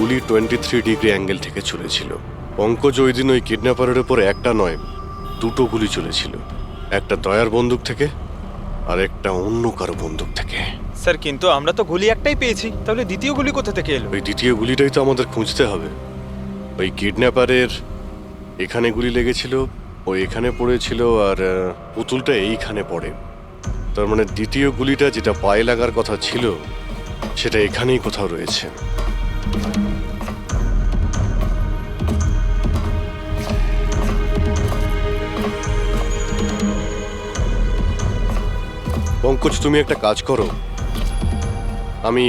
গুলি 23 degree angle থেকে চলেছিল। পঙ্কজ ওই দিন ওই কিডন্যাপারের উপর একটা নয়, দুটো গুলি চলেছিল। একটা দয়ার বন্দুক থেকে আর একটা অন্য কারো বন্দুক থেকে। স্যার কিন্তু আমরা তো গুলি একটাই পেয়েছি, তাহলে দ্বিতীয় গুলি কোথা থেকে এলো? ওই দ্বিতীয় গুলিটাই তো আমাদের খুঁজতে হবে। ওই কিডন্যাপারের এখানে গুলি লেগেছিল, ও এখানে পড়েছিল, আর পুতুলটা এইখানে পড়ে। তার মানে দ্বিতীয় গুলিটা যেটা পায়ে লাগার কথা ছিল সেটা এখানেই কোথাও রয়েছে। পঙ্কজ, তুমি একটা কাজ করো, আমি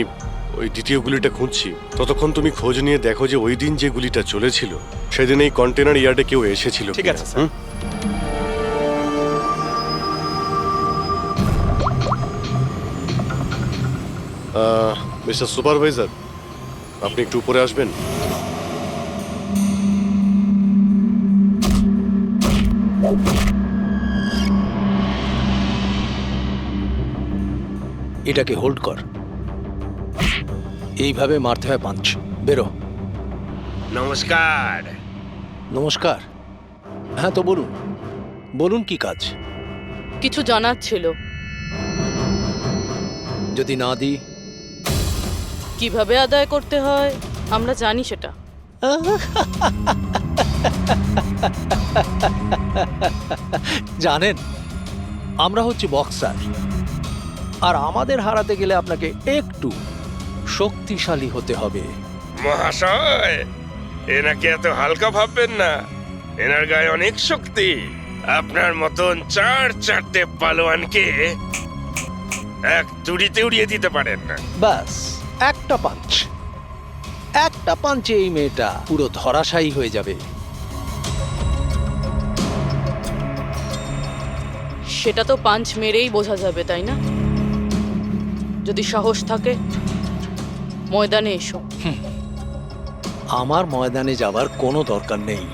ওই দ্বিতীয় গুলিটা খুঁজছি, ততক্ষণ তুমি খোঁজ নিয়ে দেখো যে ওই দিন যে গুলিটা চলেছিল সেদিন এই কন্টেনার ইয়ার্ডে কেউ এসেছিল। ঠিক আছে স্যার। মিস্টার সুপারভাইজার, আপনি একটু উপরে আসবেন। এটাকে হোল্ড কর। এইভাবে মারতে হয় পাঞ্চ। বেরো। নমস্কার। নমস্কার। হ্যাঁ তো বলুন, বলুন কি কাজ? কিছু জানার ছিল। যদি না দিই? কিভাবে আদায় করতে হয় আমরা জানি সেটা। জানেন, আমরা হচ্ছি বক্সার, আর আমাদের হারাতে গেলে আপনাকে একটু শক্তিশালী হতে হবে। মহাশয়, এনাকে এত হালকা ভাববেন না, এনার গায়ে অনেক শক্তি। আপনার মতন চারটে পালোয়ানকে এক তুড়িতে উড়িয়ে দিতে পারেন না। ব্যাস একটা পাঞ্চ, একটা পাঞ্চে এই মেয়েটা পুরো ধরাশায়ী হয়ে যাবে। সেটা তো পাঞ্চ মেরেই বোঝা যাবে, তাই না? যদি সাহস থাকে ময়দানে এসো। আমার ময়দানে যাবার কোনো দরকার নেই।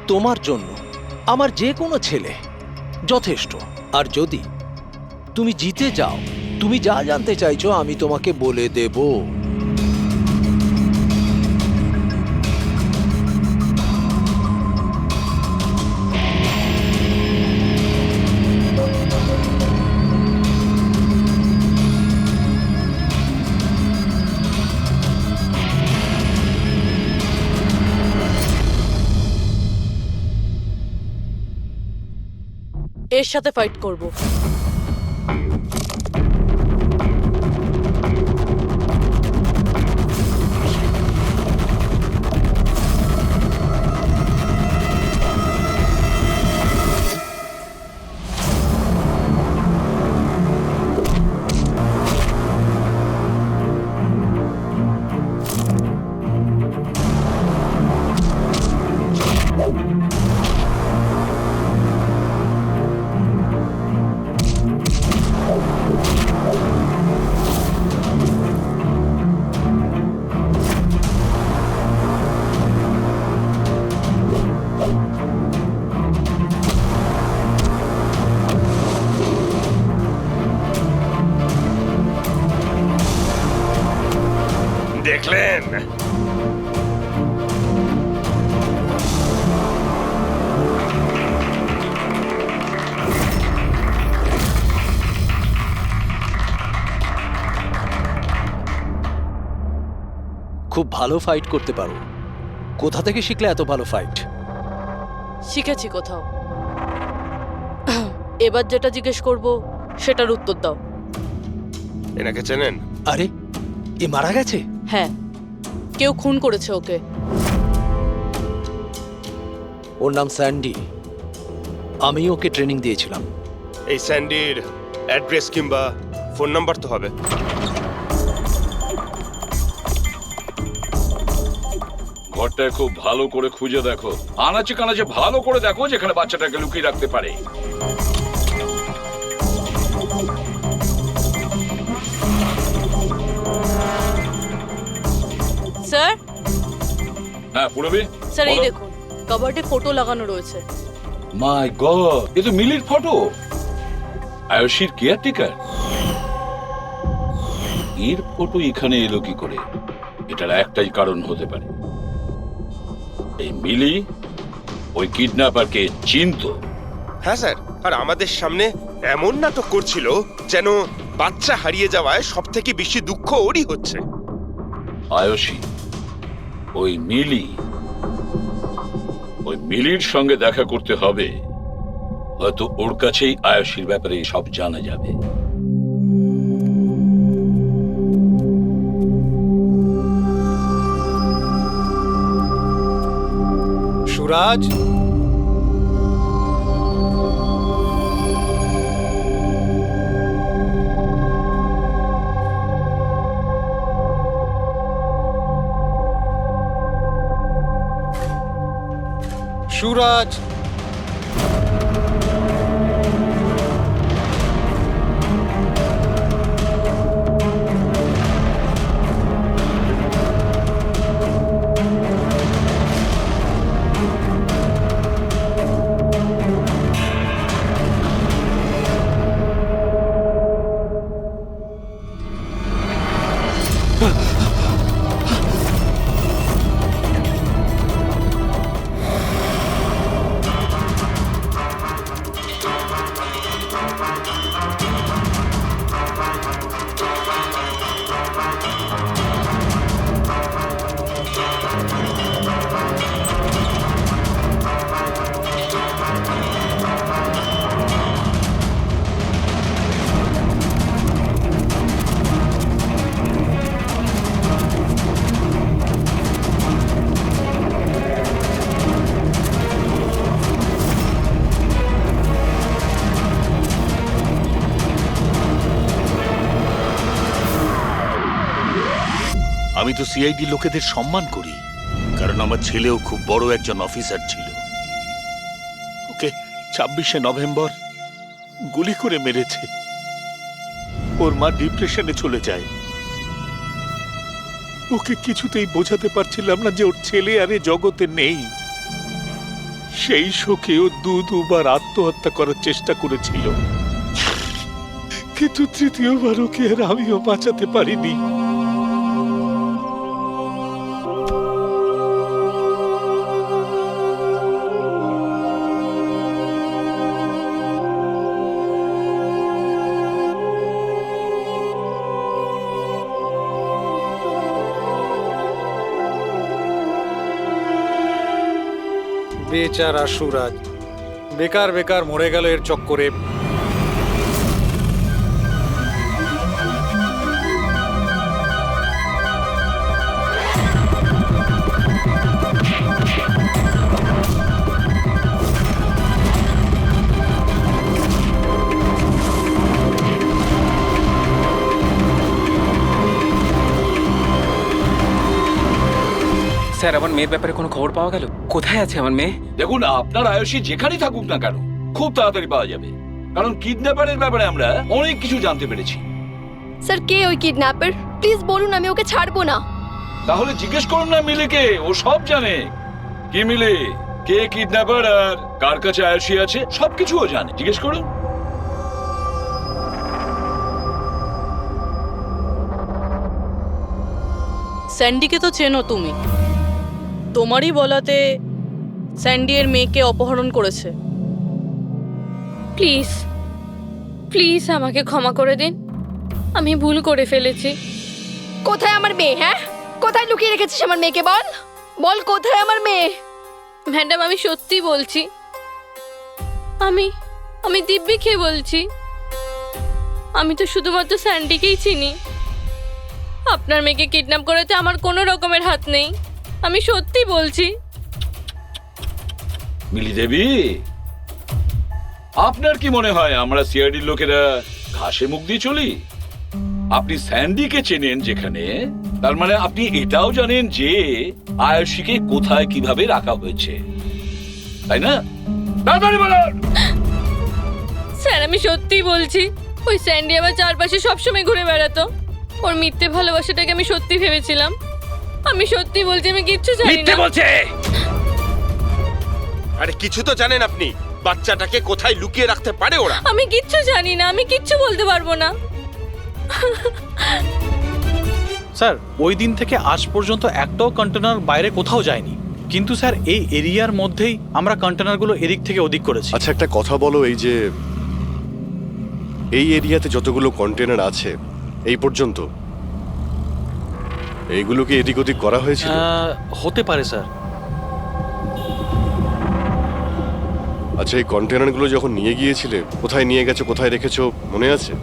তোমার জন্য আমার যে কোনো ছেলে যথেষ্ট। আর যদি তুমি জিতে যাও, তুমি যা জানতে চাইছো আমি তোমাকে বলে দেব। এর সাথে ফাইট করব। দেখলেন? খুব ভালো ফাইট করতে পারো। কোথা থেকে শিখলে এত ভালো ফাইট? শিখেছি কোথাও। এবার যেটা জিজ্ঞেস করব সেটার উত্তর দাও। এনাকে চেনেন? আরে, এ মারা গেছে? হ্যাঁ, কেউ খুন করেছে ওকে। ওর নাম স্যান্ডি। আমি ওকে ট্রেনিং দিয়েছিলাম। এই স্যান্ডির অ্যাড্রেস কিংবা ফোন নাম্বার তো হবে। ঘরটায় খুব ভালো করে খুঁজে দেখো, আনাচে কানাচে ভালো করে দেখো যেখানে বাচ্চাটাকে লুকিয়ে রাখতে পারে। স্যার, হ্যাঁ পুরবি, স্যার এই দেখুন, কাবার্ডে ফটো লাগানো রয়েছে। মাই গড, এ তো মিলির ফটো। আয়ুষীর কেয়ারটেকার। এর ফটো এখানে এলো কি করে? এটার একটাই কারণ হতে পারে, এই মিলি ওই কিডন্যাপারকে চিনতো। হ্যাঁ স্যার, আর আমাদের সামনে এমন নাটক করছিল যেন বাচ্চা হারিয়ে যাওয়ায় সব থেকে বেশি দুঃখ ওরই হচ্ছে। আয়ুষী, ওই মিলির সঙ্গে দেখা করতে হবে। হয়তো ওর কাছেই আয়ুষীর ব্যাপারে সব জানা যাবে। সুরাজ, সুরাজ, আমি তো সিআইডি লোকেদের সম্মান করি, কারণ আমার ছেলেও খুব বড় একজন অফিসার ছিল। ওকে 26শে নভেম্বর গুলি করে মেরেছে। ওর মা ডিপ্রেশনে চলে যায়। ওকে কিছুতেই বোঝাতে পারছিলাম না যে ওর ছেলে আর এ জগতে নেই। সেই শোকে ও দুবার আত্মহত্যা করার চেষ্টা করেছিল, কিন্তু তৃতীয়বার ওকে আর আমিও বাঁচাতে পারিনি। বেচারা সুরাজ বেকার বেকার মরে গেল এর চক্করে। স্যার, আমার মেয়ের ব্যাপারে কোনো খবর পাওয়া গেল? কোথায় আছে আমার মেয়ে? দেখুন, আপনার আয়ুষী যেখানেই থাকুক না কেন খুব তাড়াতাড়ি পাওয়া যাবে, কারণ কিডন্যাপারের ব্যাপারে আমরা অনেক কিছু জানতে পেরেছি। স্যার, কে ওই কিডন্যাপার? প্লিজ বলুন, আমি ওকে ছাড়বো না। তাহলে জিজ্ঞেস করুন না মিলিকে, ও সব জানে। কি মিলি, কে কিডন্যাপার আর কার কাছে আয়ুষী আছে সবকিছু ও জানে, জিজ্ঞেস করুন। স্যান্ডিকে তো চেনো তুমি। তোমারই বলাতে স্যান্ডি এর মেয়েকে অপহরণ করেছে। প্লিজ প্লিজ আমাকে ক্ষমা করে দিন, আমি ভুল করে ফেলেছি। কোথায় আমার মেয়ে? হ্যাঁ, কোথায় লুকিয়ে রেখেছিস আমার মেয়েকে? বল বল, কোথায় আমার মেয়ে? ম্যাডাম, আমি সত্যি বলছি, আমি দিব্যি খেয়ে বলছি, আমি তো শুধুমাত্র স্যান্ডিকেই চিনি। আপনার মেয়েকে কিডন্যাপ করাতে আমার কোনো রকমের হাত নেই, আমি সত্যি বলছি। মিলি দেবী, আপনার কি মনে হয় আমরা সিআইডির লোকেরা ঘাসে মুখ দিয়ে চলি? আপনি স্যান্ডিকে চেনেন যেখানে, তার মানে আপনি এটাও জানেন যে আয়ুষীকে কোথায় কিভাবে রাখা হয়েছে, তাই না? তাড়াতাড়ি বলুন। স্যার, আমি সত্যি বলছি, ওই স্যান্ডি আমার চারপাশে সবসময় ঘুরে বেড়াতো। ওর মিথ্যে ভালোবাসাটাকে আমি সত্যি ভেবেছিলাম। আমি সত্যি বলছি, আমি কিচ্ছু জানি মিথ্যে না। বলছে। আরে কিছু তো জানেন আপনি, বাচ্চাটাকে কোথায় লুকিয়ে রাখতে পারে ওরা? আমি কিচ্ছু জানি না, আমি কিচ্ছু বলতে পারবো না। স্যার ওই দিন থেকে আজ পর্যন্ত একটাও কন্টেনার বাইরে কোথাও যায়নি, কিন্তু স্যার এই এরিয়ার মধ্যেই আমরা কন্টেনারগুলো এদিক থেকে ওদিক করেছি। আচ্ছা একটা কথা বলো, এই যে এই এরিয়াতে যতগুলো কন্টেনার আছে এই পর্যন্ত, এইগুলোকে এদিক ওদিক করা হয়েছিল? হতে পারে স্যার। আচ্ছা এই কন্টেনারগুলো যখন নিয়ে গিয়েছিলে কোথায় নিয়ে গেছো, কোথায় রেখেছো মনে আছে?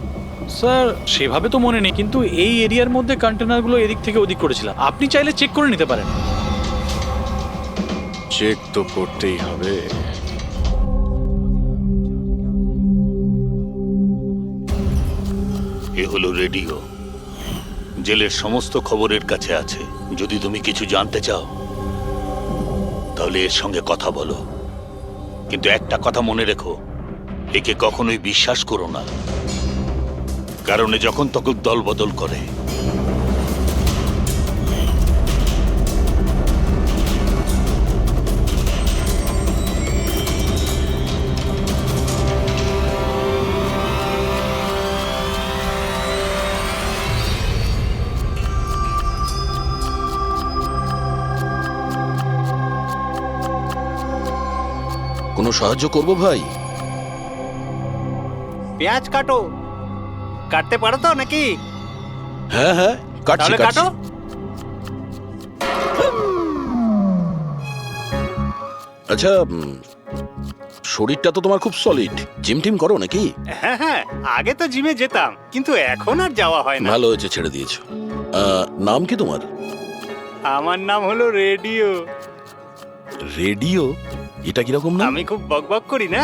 স্যার সেভাবে তো মনে নেই, কিন্তু এই এরিয়ার মধ্যে কন্টেনারগুলো এদিক থেকে ওদিক করেছিলাম। আপনি চাইলে চেক করে নিতে পারেন। চেক তো করতেই হবে। এ হলো রেডিও, জেলের সমস্ত খবরের কাছে আছে। যদি তুমি কিছু জানতে চাও তাহলে এর সঙ্গে কথা বলো, কিন্তু একটা কথা মনে রেখো, একে কখনোই বিশ্বাস করো না, কারণ এ যখন তখন দল বদল করে। কোনো সাহায্য করব ভাই? পেঁয়াজ কাটো, কাটতে পারো তো নাকি? হ্যাঁ হ্যাঁ, কাটছি তাহলে কাটছি। কাটো। আচ্ছা শরীরটা তো তোমার খুব সলিড, জিম টিম করো নাকি? হ্যাঁ হ্যাঁ, আগে তো জিমে যেতাম, কিন্তু এখন আর যাওয়া হয় না। ভালো হয়েছে ছেড়ে দিয়েছো। নাম কি তোমার? আমার নাম হলো রেডিও। রেডিও? এটা কিরকম নাম? আমি খুব বকবক করি না,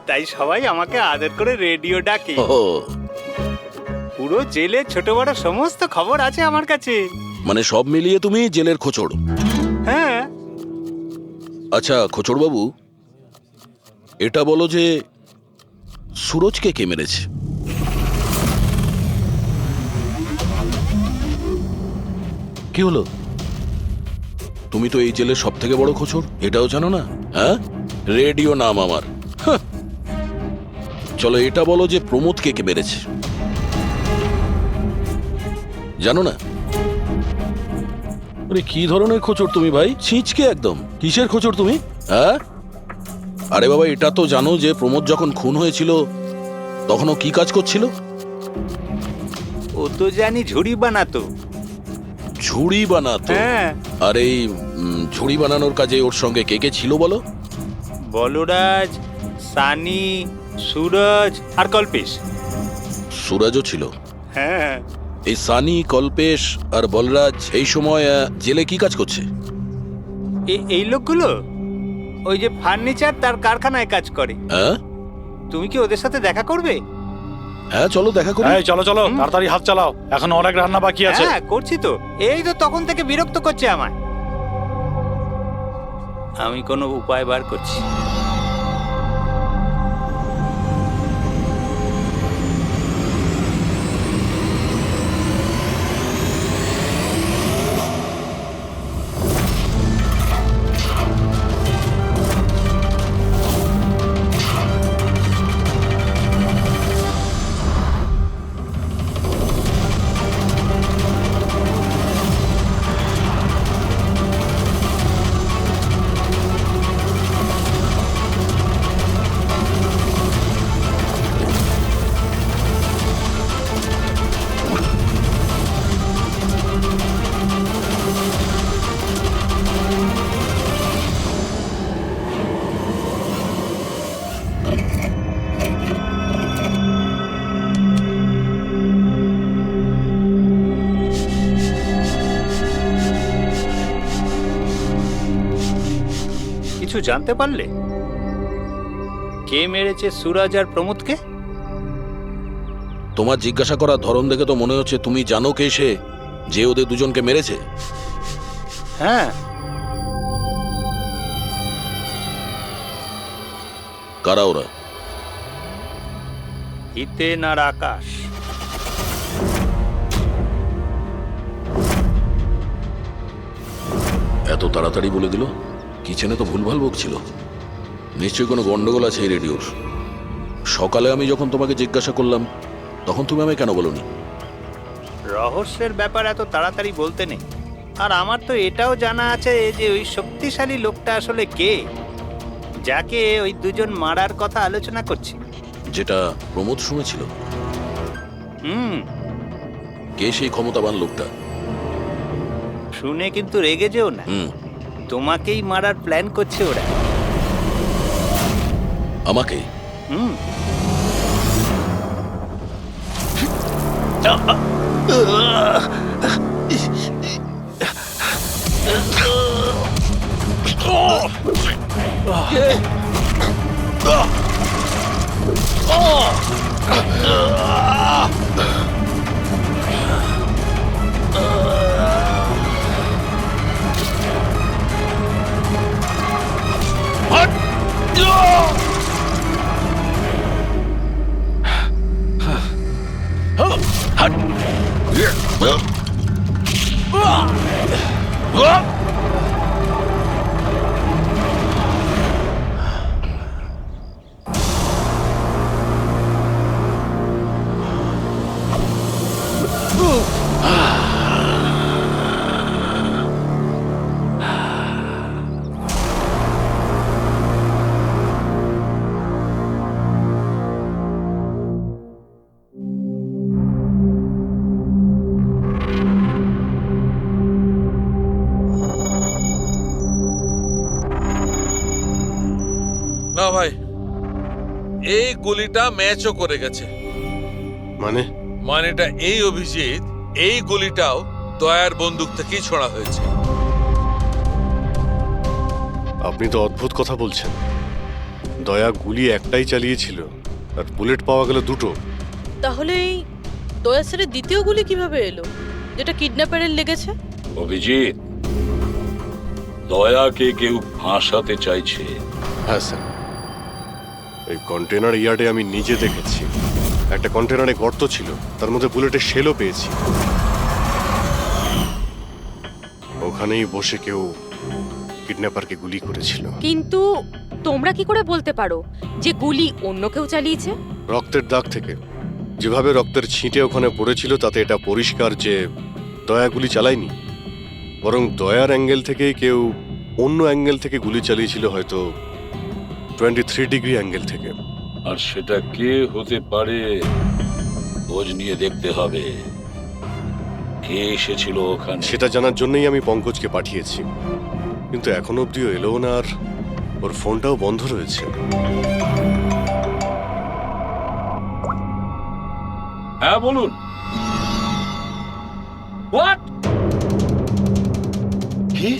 তাই সবাই আমাকে আদর করে রেডিও ডাকে। ও, পুরো জেলে ছোট বড় সমস্ত খবর আছে আমার কাছে। মানে সব মিলিয়ে তুমি জেলের খোঁচড়। হ্যাঁ। আচ্ছা খোঁচড় বাবু, এটা বলো যে সুরজকে কে মেরেছে? কি হলো? তুমি তো এই জেলের সব থেকে বড় খোঁচড়, এটাও জানো না? হ্যাঁ, রেডিও নাম আমার। হাহ। চলো এটা বলো যে প্রমোদকে কে মেরেছে? জানো না? আরে কি ধরনের খোঁচড় তুমি ভাই, ছিঁচকে একদম। কিসের খোঁচড় তুমি? হ্যাঁ, আরে বাবা এটা তো জানো যে প্রমোদ যখন খুন হয়েছিল তখন ও কি কাজ করছিল? ও তো জানি ঝুড়ি বানাতো। ঝুড়ি বানাতো? হ্যাঁ। আর এই ঝুড়ি বানানোর কাজে ওর সঙ্গে কে কে ছিল বলো? বলরাজ, সানি, সুরজ আর কল্পেশ। সুরজও ছিল? হ্যাঁ। এই সানি, কল্পেশ আর বলরাজ এই সময় জেলে কি কাজ করছে? এই লোকগুলো ওই যে ফার্নিচার তার কারখানায় কাজ করে। হ্যাঁ, তুমি কি ওদের সাথে দেখা করবে? হ্যাঁ চলো দেখা করি। চলো চলো, তাড়াতাড়ি হাত চালাও, এখন অনেক রান্না বাকি আছে। হ্যাঁ করছি তো, এই তো তখন থেকে বিরক্ত করছে আমায়। আমি কোনো উপায় বার করছি। কিছু জানতে পারলে কে মেরেছে সুরজ আর প্রমোদকে? তোমার জিজ্ঞাসা করার ধরন দেখে তো মনে হচ্ছে তুমি জানো কে সে, যে ওদের দুজনকে মেরেছে। হ্যাঁ। কারা ওরা? হিতেন আর আকাশ। এত তাড়াতাড়ি বলে দিল? কিচেনে তো ভুলভাল বকছিল, নিশ্চয়ই কোনো গন্ডগোল আছে এই রেডিওর। সকালে আমি যখন তোমাকে জিজ্ঞাসা করলাম তখন তুমি আমায় কেন বলনি? রহস্যের ব্যাপার এত তাড়াতাড়ি বলতে নেই। আর আমার তো এটাও জানা আছে যে ওই শক্তিশালী লোকটা আসলে কে, যাকে ওই দুজন মারার কথা আলোচনা করছি। যেটা প্রমোদ শুনেছিল। হুম, কে সেই ক্ষমতাবান লোকটা? শুনে কিন্তু রেগে যেও না। হুম। তোমাকেই মারার প্ল্যান করছে ওরা। আমাকে? হুম। না ভাই, এই গুলিটা ম্যাচও করে গেছে। মানে মানেটা এই অভিজিৎ, এই গুলিটাও দয়ার বন্দুক থেকেই ছোড়া হয়েছে। আপনি তো অদ্ভুত কথা বলছেন। দয়া গুলি একটাই চালিয়েছিল আর বুলেট পাওয়া গেল দুটো। তাহলে এই দয়া স্যারের দ্বিতীয় গুলি কিভাবে এলো, যেটা কিডন্যাপারের লেগেছে? অভিজিৎ, দয়াকে কেউ ফাঁসাতে চাইছে। হ্যাঁ স্যার, এই কন্টেনার ইয়ার্ডে আমি নিজে দেখেছি। একটা কন্টেনারে গর্ত ছিল, তার মধ্যে বুলেটের শেলও পেয়েছি। ওখানেই বসে কেউ কিডন্যাপারকে গুলি করেছিল। কিন্তু তোমরা কি করে বলতে পারো যে গুলি অন্য কেউ চালিয়েছে? রক্তের দাগ থেকে যেভাবে রক্তের ছিটে ওখানে পড়েছিল তাতে এটা পরিষ্কার যে দয়া গুলি চালায়নি, বরং দয়ার অ্যাঙ্গেল থেকেই কেউ অন্য অ্যাঙ্গেল থেকে গুলি চালিয়েছিল, হয়তো 23 ডিগ্রি অ্যাঙ্গেল থেকে। আর সেটা কে হতে পারে খোঁজ নিয়ে দেখতে হবে। কে এসেছিল ওখানে সেটা জানার জন্যই আমি পঙ্কজকে পাঠিয়েছি, কিন্তু এখনো অব্দিও এলো না, আর ওর ফোনটাও বন্ধ রয়েছে। হ্যাঁ বলুন। হোয়াট? কি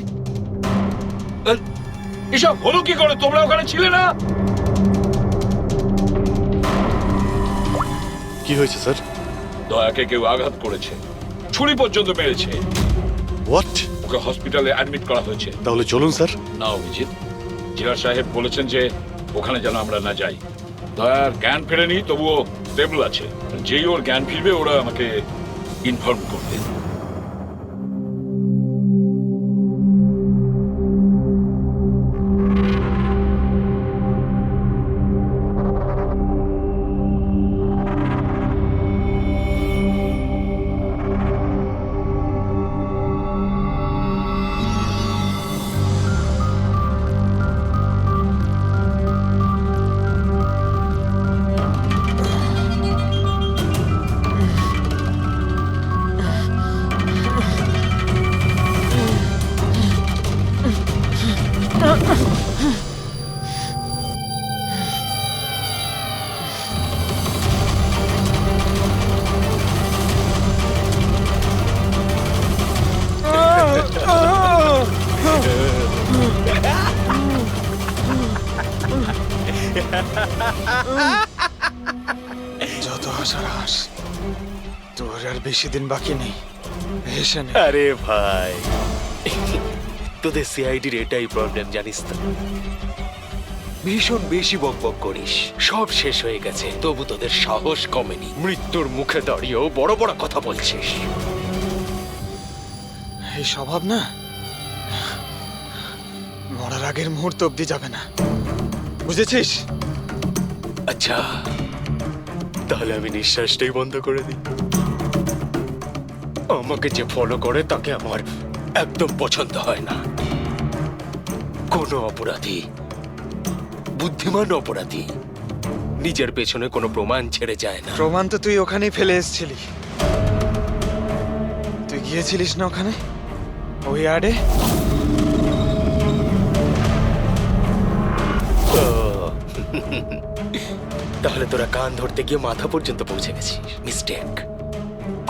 এসব হলো কি করে? তোমরা ওখানে ছিলে না? কি হয়েছে স্যার? দয়াকে কেউ আঘাত করেছে, ছুরি পর্যন্ত মেরেছে। হোয়াট? ওকে হসপিটালে অ্যাডমিট করা হয়েছে। তাহলে চলুন স্যার। না অভিজিৎ, জিলার সাহেব বলেছেন যে ওখানে যেন আমরা না যাই। দয়ার জ্ঞান ফেরেনি, তবুও স্টেবল আছে। যেই ওর জ্ঞান ফিরবে ওরা আমাকে ইনফর্ম করবে। যত হাসার হাস, তোর আর বেশি দিন বাকি নেই। হেসে নে। আরে ভাই, তোদের সিআইডির এটাই প্রবলেম জানিস তো, ভীষণ বেশি বকবক করিস। সব শেষ হয়ে গেছে, তবু তোদের সাহস কমেনি। মৃত্যুর মুখে দাঁড়িয়েও বড় বড় কথা বলছিস। এই স্বভাব না মরার আগের মুহূর্ত অব্দি যাবে না, বুঝেছিস? আচ্ছা, তাহলে আমি নিঃশ্বাসটাই বন্ধ করে দিই। আমাকে যে ফলো করে তাকে আমার একদম পছন্দ হয় না। কোনো অপরাধী, বুদ্ধিমান অপরাধী নিজের পেছনে কোনো প্রমাণ ছেড়ে যায় না। প্রমাণ তো তুই ওখানেই ফেলে এসেছিলি। তুই গিয়েছিলিস না ওখানে, ওই আড়ে? তাহলে তোরা কান ধরতে গিয়ে মাথা পর্যন্ত পৌঁছে গেছিস। মিস্টেক,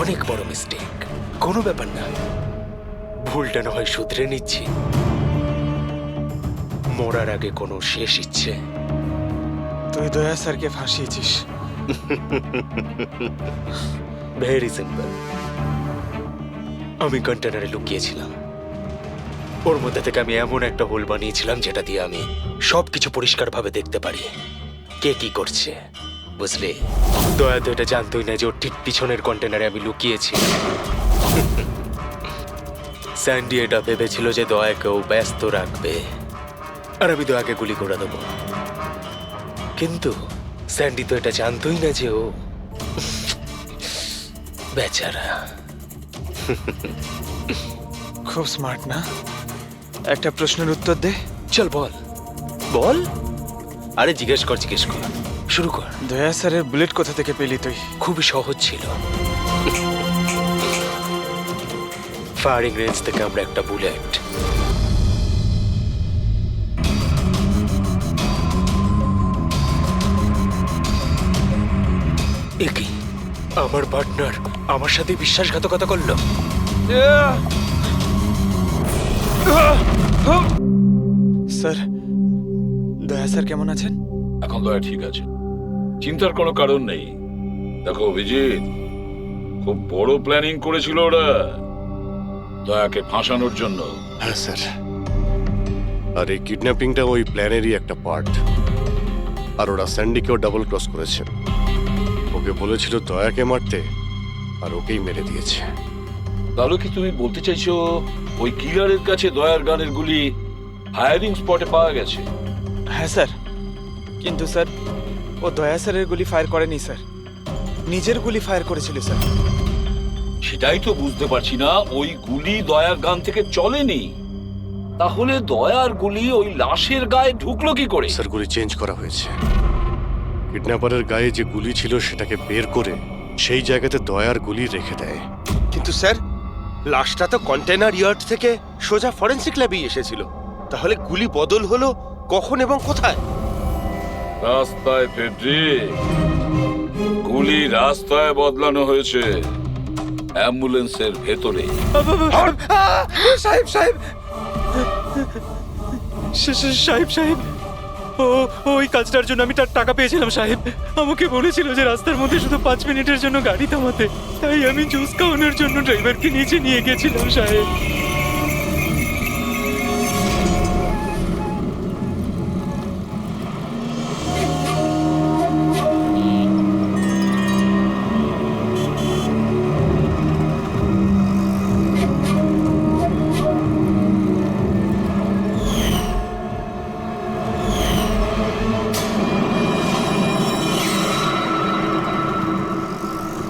অনেক বড় মিস্টেক। কোনো ব্যাপার না, ভুলটা না হয় শুধরে নিচ্ছি। মরার আগে কোনো শেষ ইচ্ছে? তুই দয়া স্যারকে ফাঁসিয়েছিস। Very simple. আমি কন্টেনারে লুকিয়েছিলাম, ওর মধ্যে থেকে আমি এমন একটা হোল বানিয়েছিলাম যেটা দিয়ে আমি সবকিছু পরিষ্কারভাবে দেখতে পারি কে কি করছে, বুঝলি? দয়া তো এটা জানতোই না যে ওর ঠিক পিছনের কন্টেনারে আমি লুকিয়েছি। স্যান্ডি এটা ভেবেছিল যে দয়াকেও ব্যস্ত রাখবে আর আমি দয়াকে গুলি করে দেবো, কিন্তু স্যান্ডি তো এটা জানতোই না যে ও বেচারা। খুব স্মার্ট না? একটা প্রশ্নের উত্তর দে। চল বল বল। আরে জিজ্ঞেস কর, শুরু কর। দয়া স্যারের বুলেট কোথা থেকে পেলি তুই? খুবই সহজ ছিল। ফায়ারিং রেঞ্জ থেকে আমরা একটা বুলেট একই আমার পার্টনার আমার সাথে বিশ্বাসঘাতকতা করলো। স্যার, দয়া স্যার কেমন আছেন? এখন দয়া ঠিক আছে, চিন্তার কোনো কারণ নেই। দেখো অভিজিৎ, খুব বড় প্ল্যানিং করেছিল ওরা দয়াকে ফাঁসানোর জন্য। হ্যাঁ স্যার, আর এই কিডন্যাপিংটা ওই প্ল্যানেরই একটা পার্ট। আর ওরা স্যান্ডিকেও ডাবল ক্রস করেছে। ওকে বলেছিল দয়াকে মারতে, আর ওকেই মেরে দিয়েছে। তাহলে কি তুমি বলতে চাইছো ওই কিলারের কাছে দয়ার গানের গুলি ফায়ারিং স্পটে পাওয়া গেছে? হ্যাঁ স্যার, কিন্তু স্যার ও দয়া স্যারের গুলি ফায়ার করেনি স্যার, নিজের গুলি ফায়ার করেছিল স্যার। সেটাই তো বুঝতে পারছি না, ওই গুলি দয়ার গান থেকে চলেনি, তাহলে দয়ার গুলি ওই লাশের গায়ে ঢুকলো কি করে? স্যার, গুলি চেঞ্জ করা হয়েছে। কিডন্যাপারের গায়ে যে গুলি ছিল সেটাকে বের করে সেই জায়গাতে দয়ার গুলি রেখে দেয়। কিন্তু স্যার, লাশটা তো কন্টেনার ইয়ার্ড থেকে সোজা ফরেনসিক ল্যাবেই এসেছিল। তাহলে গুলি বদল হলো কখন এবং কোথায়? রাস্তায় ফেডরিক, গুলি রাস্তায় বদলানো হয়েছে, অ্যাম্বুলেন্সের ভেতরে। সাহেব সাহেব সাহেব সাহেব, ওই কাজটার জন্য আমি তার টাকা পেয়েছিলাম সাহেব। আমাকে বলেছিল যে রাস্তার মধ্যে শুধু 5 মিনিটের জন্য গাড়ি থামাতে, তাই আমি জুস খাওয়ানোর জন্য ড্রাইভারকে নিচে নিয়ে গেছিলাম সাহেব।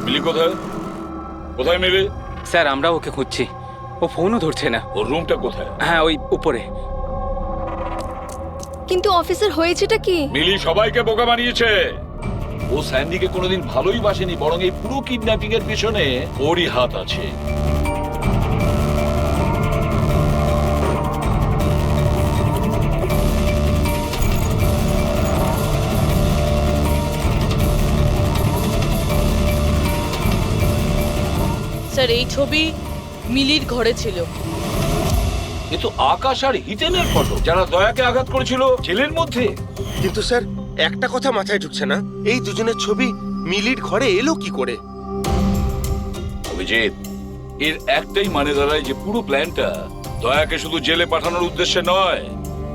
মিলি কোথায়? কোথায় মিলি? স্যার, আমরা ওকে খুঁজছি, ও ফোনও ধরছে না। ওর রুমটা কোথায়? হ্যাঁ, ওই উপরে। কিন্তু অফিসার হয়েছেটা কি? মিলি সবাইকে বোকা বানিয়েছে। ও স্যান্ডিকে কোনোদিন ভালোই বাসেনি, বরং এই পুরো কিডন্যাপিং এর পেছনে ওরই হাত আছে। স্যার, এই ছবি মিলির ঘরে ছিল। এ তো আকাশ আর হিতেনের ফটো, যারা দয়াকে আঘাত করেছিল জেলের মধ্যে। কিন্তু স্যার, একটা কথা মাথায় ঢুকছে না, এই দুজনের ছবি মিলির ঘরে এলো কি করে? অভিজিৎ, এর একটাই মানে দাঁড়ায় যে পুরো প্ল্যানটা দয়াকে শুধু জেলে পাঠানোর উদ্দেশ্যে নয়,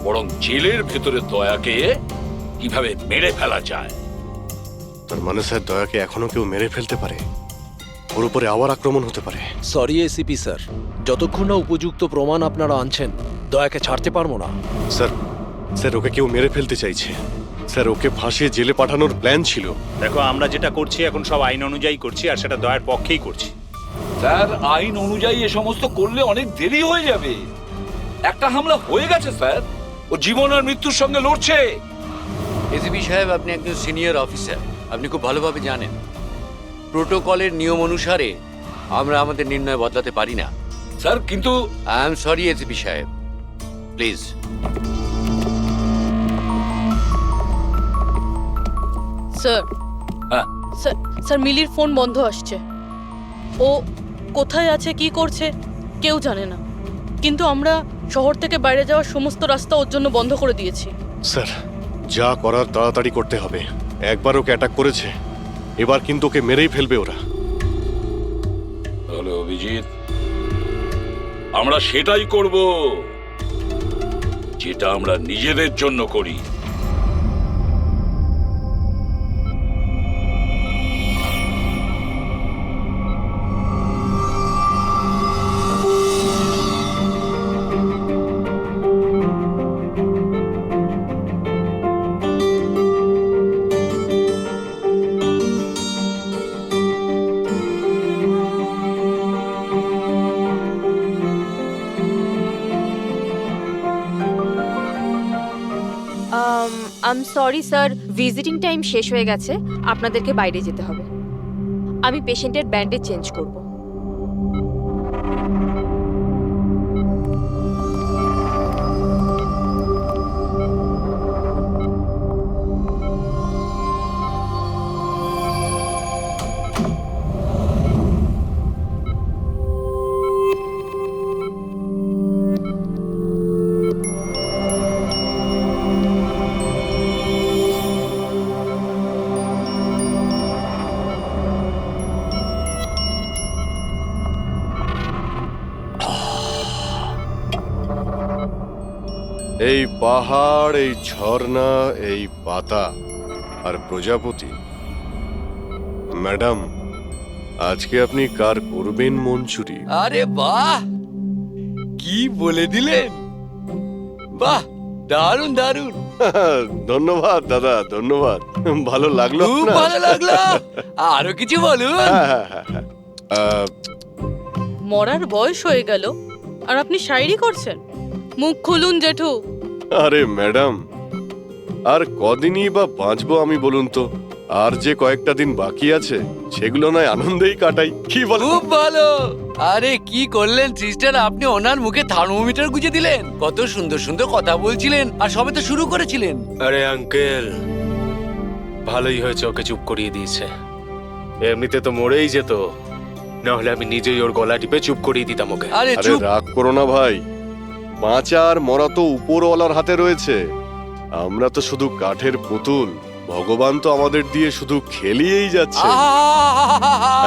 বরং জেলের ভেতরে দয়াকে কিভাবে মেরে ফেলা যায়। তার মানে স্যার, দয়াকে এখনো কেউ মেরে ফেলতে পারে, ওর উপরে আবার আক্রমণ হতে পারে। সরি এসিপি স্যার, যতক্ষণ না উপযুক্ত প্রমাণ আপনারা আনছেন দয়াকে ছাড়তে পারবো না। স্যার, ওকে কেউ মেরে ফেলতে চাইছে। স্যার, ওকে ফাঁসিয়ে জেলে পাঠানোর প্ল্যান ছিল। দেখো, আমরা যেটা করছি এখন সব আইন অনুযায়ী করছি, আর সেটা দয়ার পক্ষেই করছি। স্যার আইন অনুযায়ী এ সমস্ত করলে অনেক দেরি হয়ে যাবে। একটা হামলা হয়ে গেছে স্যার, ও জীবন আর মৃত্যুর সঙ্গে লড়ছে। এসিপি সাহেব, আপনি একজন সিনিয়র অফিসার, আপনি খুব ভালোভাবে জানেন প্রোটোকলের নিয়ম অনুসারে আমরা আমাদের নির্ণয় বদলাতে পারি না। স্যার কিন্তু আই এম সরি এসিপি সাহেব, প্লিজ। স্যার হ্যাঁ স্যার স্যার মিলির ফোন বন্ধ আসছে। ও কোথায় আছে কি করছে কেউ জানে না, কিন্তু আমরা শহর থেকে বাইরে যাওয়ার সমস্ত রাস্তা ওর জন্য বন্ধ করে দিয়েছি। স্যার যা করার তাড়াতাড়ি করতে হবে। একবার ওকে অ্যাটাক করেছে, এবার কিন্তু ওকে মেরেই ফেলবে ওরা। তাহলে অভিজিৎ, আমরা সেটাই করব যেটা আমরা নিজেদের জন্য করি। I am sorry sir, visiting time শেষ হয়ে গেছে, আপনাদেরকে বাইরে যেতে হবে। আমি পেশেন্টের ব্যান্ডেজ চেঞ্জ করব। এই পাহাড়, এই ঝর্ণা, এই পাতা আর প্রজাপতি। ম্যাডাম, আজকে আপনি কার করবেন মঞ্জুরি? আরে বাহ, কি বলে দিলেন! বাহ, দারুণ দারুণ। ধন্যবাদ দাদা, ধন্যবাদ। ভালো লাগলো খুব আপনার? ভালো লাগলো। আরো কিছু বলুন। মরার বয়স হয়ে গেল আর আপনি শায়রি করছেন? মুখ খুলুন জেঠু। আরে ম্যাডাম, আর কদিনই বা বাঁচবো আমি বলুন তো? আর যে কয়েকটা দিন বাকি আছে সেগুলো নয় আনন্দেই কাটাই, কি বলেন? খুব ভালো। আরে কি করলেন সিস্টার, আপনি ওনার মুখে থার্মোমিটার গুঁজে দিলেন। কত সুন্দর সুন্দর কথা বলছিলেন আর সবে তো শুরু করেছিলেন। আরে আঙ্কেল, ভালোই হয়েছে ওকে চুপ করিয়ে দিয়েছে। এমনিতে তো মরেই যেত, না হলে আমি নিজেই ওর গলা টিপে চুপ করিয়ে দিতাম ওকে। আরে আরে চুপ। রাগ করো না ভাই, বাঁচা আর মরা তো উপরওয়ালার হাতে রয়েছে। আমরা তো শুধু কাঠের পুতুল, ভগবান তো আমাদের দিয়ে শুধু খেলিয়েই যাচ্ছে।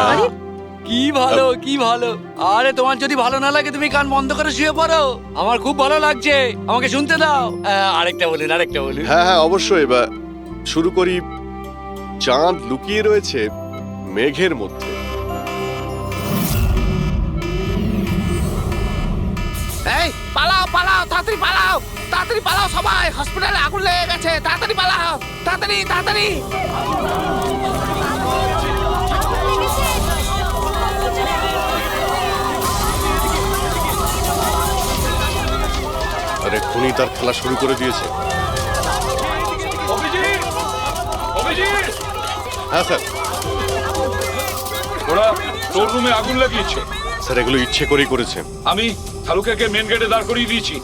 আরে কি ভালো, কি ভালো। আরে তোমার যদি ভালো না লাগে তুমি কান বন্ধ করে শুয়ে পড়ো। আমার খুব ভালো লাগছে, আমাকে শুনতে দাও। আরেকটা বলুন, আরেকটা বলুন। হ্যাঁ হ্যাঁ অবশ্যই, এবার শুরু করি। চাঁদ লুকিয়ে রয়েছে মেঘের মধ্যে। এই পালাও পালাও, তাড়াতাড়ি পালাও, তাড়াতাড়ি পালাও সবাই, হসপিটালে আগুন লেগে গেছে, তাড়াতাড়ি পালাও, তাড়াতাড়ি তাড়াতাড়ি। আরে খুনি তার খেলা শুরু করে দিয়েছে। অভিজিৎ, অভিজিৎ, হ্যাঁ স্যার। ওরা তোর রুমে আগুন লাগিয়েছে। স্যার এগুলো ইচ্ছে করেই করেছে। আমি শালুকাকে মেন গেটে দাঁড় করিয়ে দিয়েছি,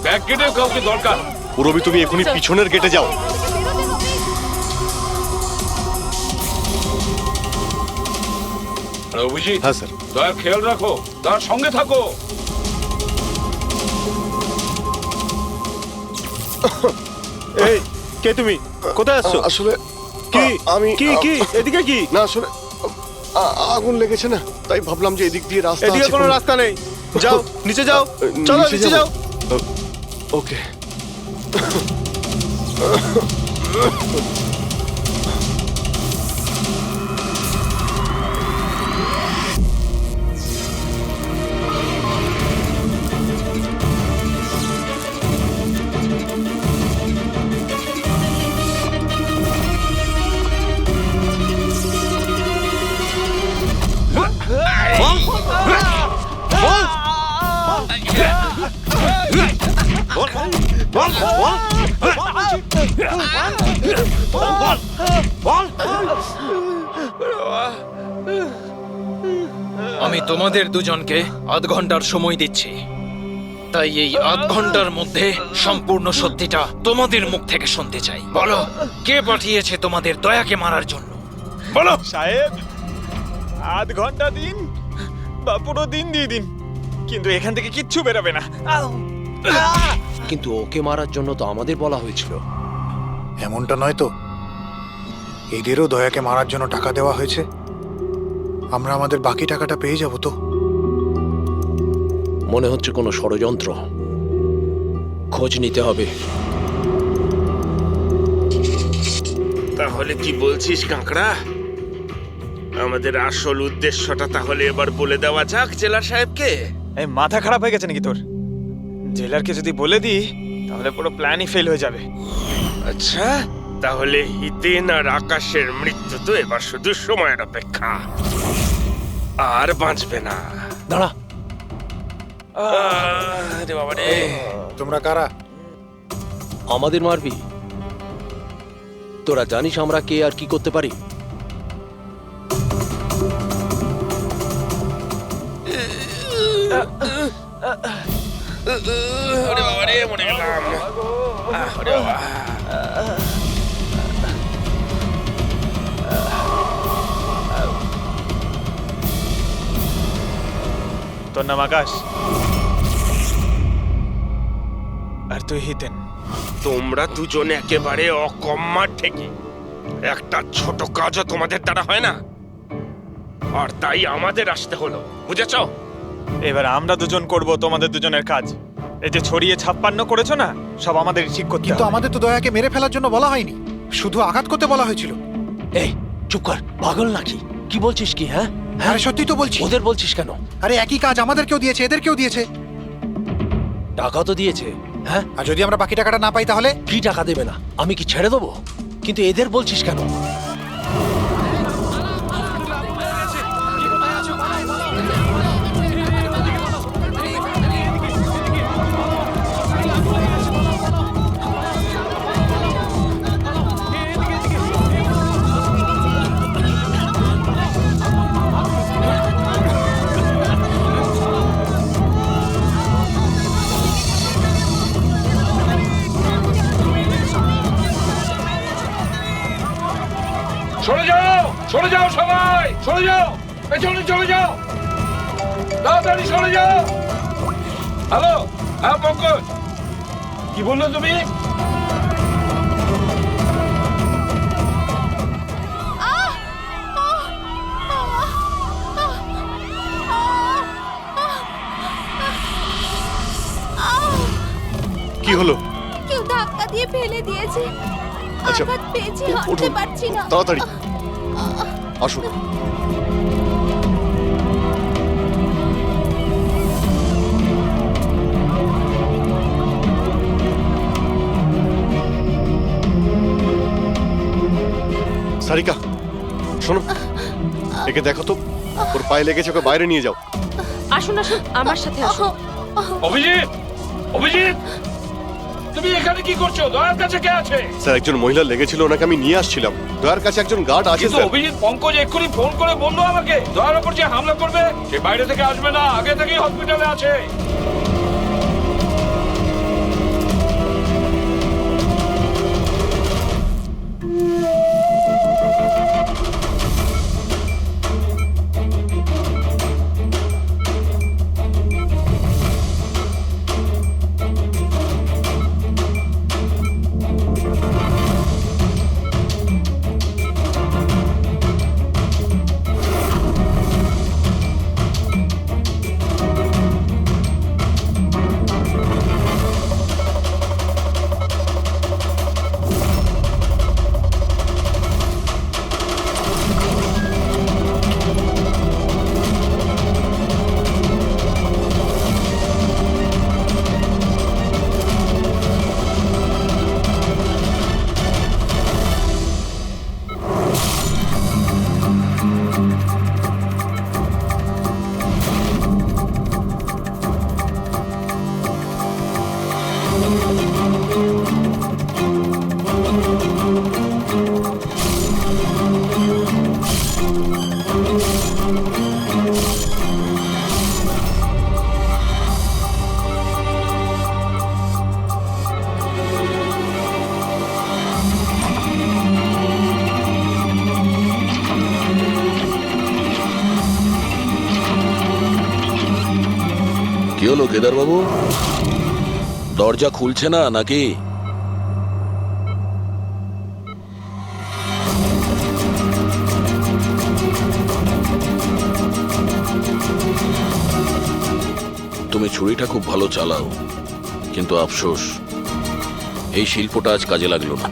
ব্যাক গেটেও কাউকে দরকার। পুরবি তুমি এখনই পিছনের গেটে যাও। অভিজিৎ, হ্যাঁ স্যার। দয়ার খেয়াল রাখো, তার সঙ্গে থাকো। এই কে তুমি? কোথায় আসছো? আসলে কি আমি কি কি এদিকে কি? না আসলে আগুন লেগেছে না, তাই ভাবলাম যে এদিক দিয়ে রাস্তা এদিকে আছে। কোনো রাস্তা নেই, যাও নিচে যাও, চলো নিচে যাও। ওকে। আমি তোমাদের দুজনকে আধ ঘন্টার সময় দিচ্ছি, তাই এই আধ ঘন্টার মধ্যে সম্পূর্ণ সত্যিটা তোমাদের মুখ থেকে শুনতে চাই। বলো, কে পাঠিয়েছে তোমাদের দয়াকে মারার জন্য? বলো। সাহেব, আধ ঘন্টা দিন বা পুরো দিন দিয়ে দিন, কিন্তু এখান থেকে কিচ্ছু বেরোবে না। কিন্তু ওকে মারার জন্য তো আমাদের বলা হয়েছিল। এমনটা নয় তো, এদেরও দয়াকে মারার জন্য টাকা দেওয়া হয়েছে। আমরা আমাদের বাকি টাকাটা পেয়ে যাব তো? মনে হচ্ছে কোনো ষড়যন্ত্র। খোঁজ নিতে হবে। তাহলে কি বলছিস কাঁকড়া? আমাদের আসল উদ্দেশ্যটা তাহলে এবার বলে দেওয়া যাক জেলার সাহেবকে। এই মাথা খারাপ হয়ে গেছে নাকি তোর? জেলারকে যদি বলে দিই তাহলে পুরো প্ল্যানই ফেল হয়ে যাবে। আচ্ছা, তাহলে হিতেন আর আকাশের মৃত্যু তো এবার শুধু সময়ের অপেক্ষা, আর বাঁচবে না। দাঁড়া। রে বাবা রে। তোমরা কারা? আমাদের মারবি? তোরা জানিস আমরা কে আর কি করতে পারি? ওরে বাবা রে, মরে গেলাম। ওরে বাবা। তোর নাম আকাশ, আর তুই হিতেন। তোমরা দুজনে একেবারে অকম্মার ঠেকি। একটা ছোট কাজও তোমাদের দ্বারা হয় না, আর তাই আমাদের আসতে হলো, বুঝেছ? এবার আমরা দুজন করব তোমাদের দুজনের কাজ। এই যে ছড়িয়ে 56 করেছো না, সব আমাদের ঠিক করতে কিন্তু হবে। আমাদের তো দয়াকে মেরে ফেলার জন্য বলা হয়নি, শুধু আঘাত করতে বলা হয়েছিল। এই চুপ কর, পাগল নাকি? কি বলছিস কি? হ্যাঁ আরে সত্যি তো বলছি। ওদের বলছিস কেন? আরে একই কাজ আমাদেরকেও দিয়েছে, এদেরকেও দিয়েছে। টাকা তো দিয়েছে। হ্যাঁ, আর যদি আমরা বাকি টাকাটা না পাই তাহলে? কি টাকা দেবে না? আমি কি ছেড়ে দেবো? কিন্তু এদের বলছিস কেন? সরে যাও, সরে যাও সবাই, সরে যাও, পেছনে চলে যাও, তাড়াতাড়ি সরে যাও। হ্যালো, হ্যাঁ পঙ্কজ, কি বললে তুমি? কি হলো? কেউ ধাক্কা দিয়ে ফেলে দিয়েছে। আচ্ছা, আঘাত পেয়েছি, উঠুন, হাঁটতে পারছি না। তাড়াতাড়ি আসুন। সারিকা, শোনো, একে দেখো তো, ওর পায়ে লেগেছে, ওকে বাইরে নিয়ে যাও। আসুন আসুন, আমার সাথে আসুন। অভিজিৎ, অভিজিৎ, তুমি এখানে কি করছো? দয়ার কাছে কে আছে? স্যার, একজন মহিলা লেগেছিল, ওনাকে আমি নিয়ে আসছিলাম। দয়ার কাছে একজন গার্ড আছে কিন্তু স্যার। অভিজিৎ, পঙ্কজ এক্ষুনি ফোন করে বললো আমাকে দয়ার উপর যে হামলা করবে সে বাইরে থেকে আসবে না, আগে থেকেই হসপিটালে আছে। কি হলো কেদার বাবু, দরজা খুলছে না নাকি? তুমি ছুরিটা খুব ভালো চালাও, কিন্তু আফসোস এই শিল্পটা আজ কাজে লাগলো না।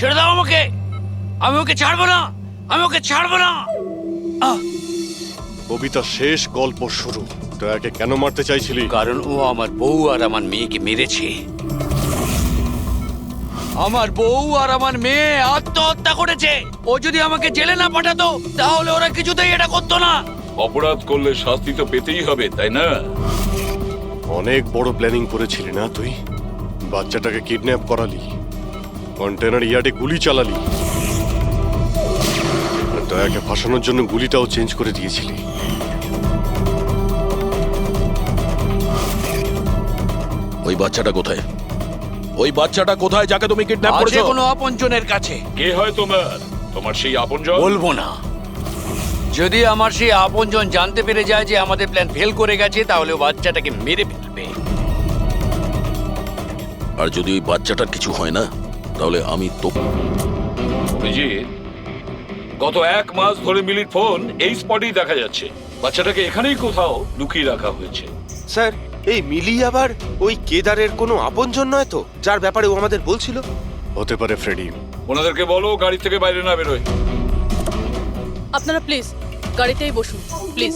ছেড়ে দাও আমাকে, আমি ওকে ছাড়বো না, আমি ওকে ছাড়বো না। কবিতা শেষ, গল্প শুরু। দয়াকে কেন মারতে চাইছিলি? কারণ ও আমার বউ আর আমার মেয়েকে মেরেছে। আমার বউ আর আমার মেয়ে আত্মহত্যা করেছে। ও যদি আমাকে জেলে না পাঠাতো তাহলে ওরা কিছুতেই এটা করতো না। অপরাধ করলে শাস্তি তো পেতেই হবে, তাই না? অনেক বড় প্ল্যানিং করেছিলি না তুই? বাচ্চাটাকে কিডন্যাপ করালি, কন্টেনার ইয়ার্ডে গুলি চালালি, আর দয়াকে ফাঁসানোর জন্য গুলিটাও চেঞ্জ করে দিয়েছিলি। ওই বাচ্চাটা কোথায়? ওই বাচ্চাটা কোথায় যাকে তুমি কিডন্যাপ আছে করেছো? কোনো আপনজনের কাছে। কে হয় তোমার সেই আপনজন? বলবো না। যদি আমার সেই আপনজন জানতে পেরে যায় যে আমাদের প্ল্যান ফেল করে গেছে তাহলে ও বাচ্চাটাকে মেরে ফেলবে। আর যদি ওই বাচ্চাটার কিছু হয় না তাহলে আমি তো অভিজিৎ, গত 1 মাস ধরে মিলির ফোন এই স্পটেই দেখা যাচ্ছে। বাচ্চাটাকে এখানেই কোথাও লুকিয়ে রাখা হয়েছে। স্যার, এই মিলি আবার ওই কেদারের কোনো আপনজন নয় তো, যার ব্যাপারে ও আমাদের বলছিল? হতে পারে ফ্রেডি। ওনাদেরকে বলো গাড়ি থেকে বাইরে না বেরোয়। আপনারা প্লিজ গাড়িতেই বসুন প্লিজ।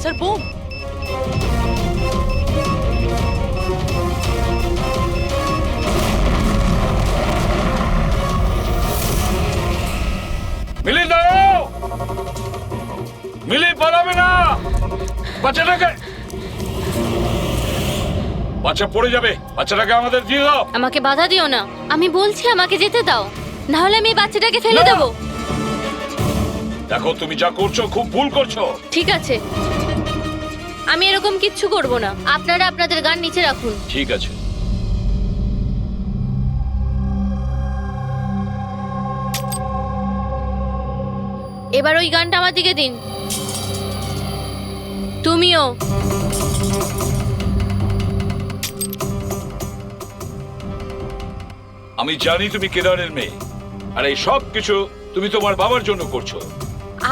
Sir bomb. মিলি দাও, মিলি পালাবে না। বাচ্চাটাকে, বাচ্চা পড়ে যাবে। বাচ্চাটাকে আমাদের দিয়ে দাও। আমাকে বাধা দিও না, আমি বলছি আমাকে যেতে দাও, না হলে আমি বাচ্চাটাকে ফেলে দেবো। দেখো তুমি যা করছো খুব ভুল করছো। ঠিক আছে, আমি এরকম কিচ্ছু করব না। আপনারা আপনাদের গান নিচে রাখুন। ঠিক আছে। এবার ওই গানটা আমার দিকে দিন। তুমিও। আমি জানি তুমি কেদারের মেয়ে, আর এই সব কিছু তুমি তোমার বাবার জন্য করছো।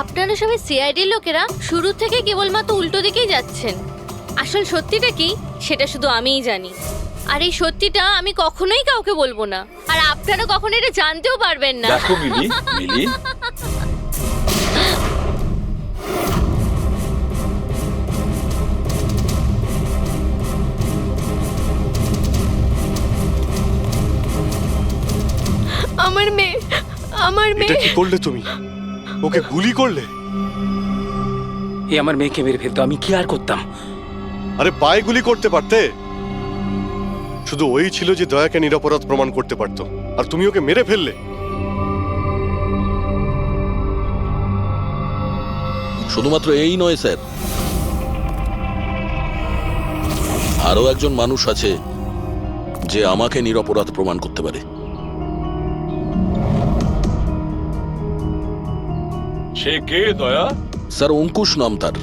আপনারা সবাই সিআইডির লোকেরা শুরু থেকে কেবলমাত্র উল্টো দিকেই যাচ্ছেন। আসল সত্যিটা কি সেটা শুধু আমিই জানি, আর এই সত্যিটা আমি কখনোই কাউকে বলবো না, আর আপনারা কখনো এটা জানতেও পারবেন না। দেখো মিলি, মিলি আমার মেয়ে, আমার এটা মেয়ে। কি করলে তুমি? ওকে গুলি করলে? এ আমার মেয়েকে মেরে ফেলতো, আমি কি আর করতাম? আরে পায়ে গুলি করতে পারতে। শুধু ওই ছিল যে দয়াকে নিরপরাধ প্রমাণ করতে পারতো, আর তুমি ওকে মেরে ফেললে। শুধুমাত্র এই নয় স্যার, আরো একজন মানুষ আছে যে আমাকে নিরপরাধ প্রমাণ করতে পারে। সে কে দয়া? স্যার অঙ্কুশ নাম তার।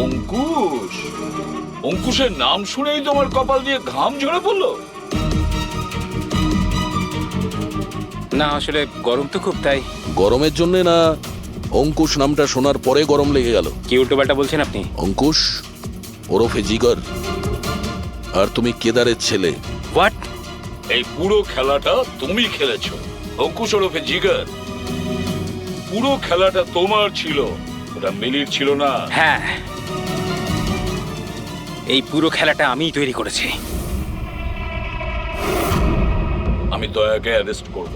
অঙ্কুশ? অঙ্কুশের নাম শুনেই তোমার কপাল দিয়ে ঘাম ঝরে পড়লো? না আসলে গরম তো খুব, তাই। গরমের জন্য না, অঙ্কুশ নামটা শোনার পরে গরম লেগে গেল। কি উল্টোপাল্টা বলছেন আপনি? অঙ্কুশ ওরফে জিগর, আর তুমি কেদারের ছেলে। হোয়াট? এই পুরো খেলাটা তুমি খেলেছো। অঙ্কুশ ওরফে জিগর, পুরো খেলাটা তোমার ছিল, ওটা মিলির ছিল না। হ্যাঁ, এই পুরো খেলাটা আমিই তৈরি করেছি। আমি দয়াকে অ্যারেস্ট করব।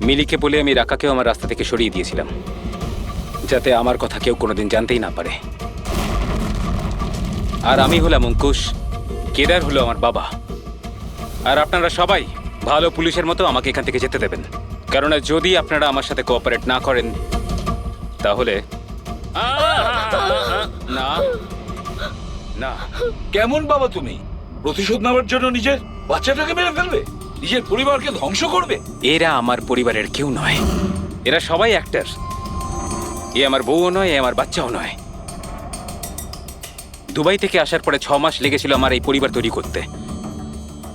মিলিকে বলে আমি রাকাকেও আমার রাস্তা থেকে সরিয়ে দিয়েছিলাম, যাতে আমার কথা কেউ কোনোদিন জানতেই না পারে। আর আমি হলাম অঙ্কুশ, কেদার হলো আমার বাবা। আর আপনারা সবাই ভালো পুলিশের মতো আমাকে এখান থেকে যেতে দেবেন, কারণ যদি আপনারা আমার সাথে কোঅপারেট না করেন তাহলে না না। কেমন বাবা তুমি? প্রতিশোধ নেওয়ার জন্য নিজের বাচ্চাটাকে মেরে ফেলবে, নিজের পরিবারকে ধ্বংস করবে? এরা আমার পরিবারের কেউ নয়, এরা সবাই অ্যাক্টর। এ আমার বউও নয়, এ আমার বাচ্চাও নয়। দুবাই থেকে আসার পরে 6 মাস লেগেছিল আমার এই পরিবার তৈরি করতে,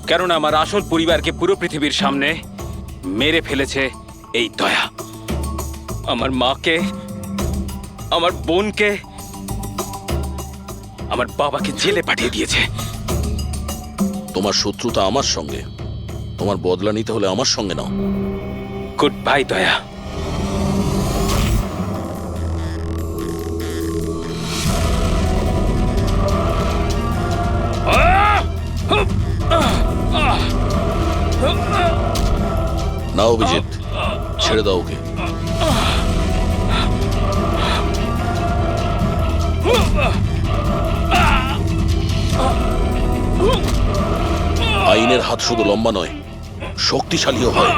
কারণ আমার আসল পরিবারকে পুরো পৃথিবীর সামনে মেরে ফেলেছে এই দয়া। আমার মাকে, আমার বোনকে, আমার বাবাকে জেলে পাঠিয়ে দিয়েছে। তোমার শত্রুতা আমার সঙ্গে, তোমার বদলা নিতে হলে আমার সঙ্গে নাও। গুড বাই দয়া। না অভিজিৎ, ছেড়ে দাও ওকে। আইনের হাত শুধু লম্বা নয়, শক্তিশালীও হয়।